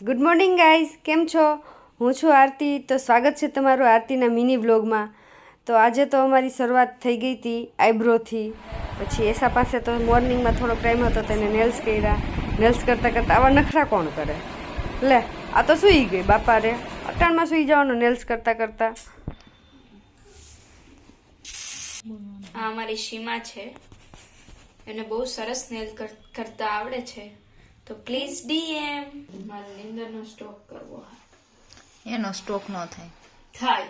Good morning guys, કેમ છો? હું છું આરતી. તો સ્વાગત છે તમારું આરતીના મિની વ્લોગમાં. તો આજે તો અમારી શરૂઆત થઈ ગઈ હતી આઈબ્રોથી. પછી એસા પાસે તો મોર્નિંગમાં થોડો ટાઈમ હતો તેને નેલ્સ કર્યા. નેલ્સ કરતાં કરતાં આવા નખરા કોણ કરે? લે, આ તો સૂઈ ગઈ બાપા રે. અટાણમાં સૂઈ જવાનું નેલ્સ કરતાં કરતાં. આ અમારી સીમા છે, એને બહુ સરસ નેલ કરતા આવડે છે, તો પ્લીઝ ડીએમ. મારે નીંદરનો સ્ટોક કરવો. એનો સ્ટોક ન થાય. થાય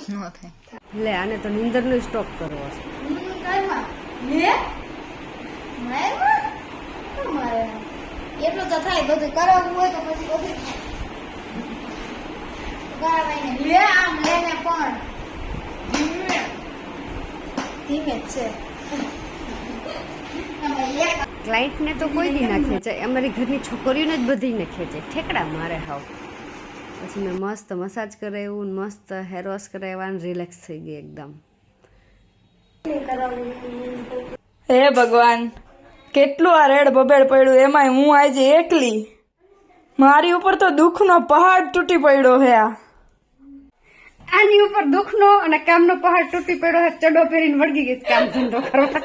ન થાય. લે, આને તો નીંદરનો સ્ટોક કરવો છે. એટલું તો થાય, બધું કરાવવું હોય તો પછી બધું થાય. લે આમ લેને પણ ધીમે જ છે. ક્લાયન્ટને તો કોઈ દી ના ખેંચે, અમારી ઘરની છોકરીઓને જ બધીને ખેંચે. ઠેકડા મારે હાવ. પછી મેં મસ્ત મસાજ કરાવ્યું, મસ્ત હેર વોશ કરાવ્યા અને રિલેક્સ થઈ ગઈ એકદમ. હે ભગવાન, કેટલું આ રેડ બબેડ પડ્યું, એમાંય હું આજે એકલી. મારી ઉપર તો દુઃખનો પહાડ તૂટી પડ્યો હે. આની ઉપર દુઃખનો અને કામનો પહાડ તૂટી પડ્યો છે. ચડો પહેરીને વળગી ગઈ કામ ધંધો કરવા.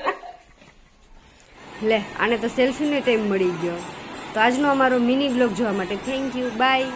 લે, આને તો સેલ્ફીનો ટાઈમ મળી ગયો. તો આજનો અમારો મિની વ્લોગ જોવા માટે થેન્ક યુ, બાય.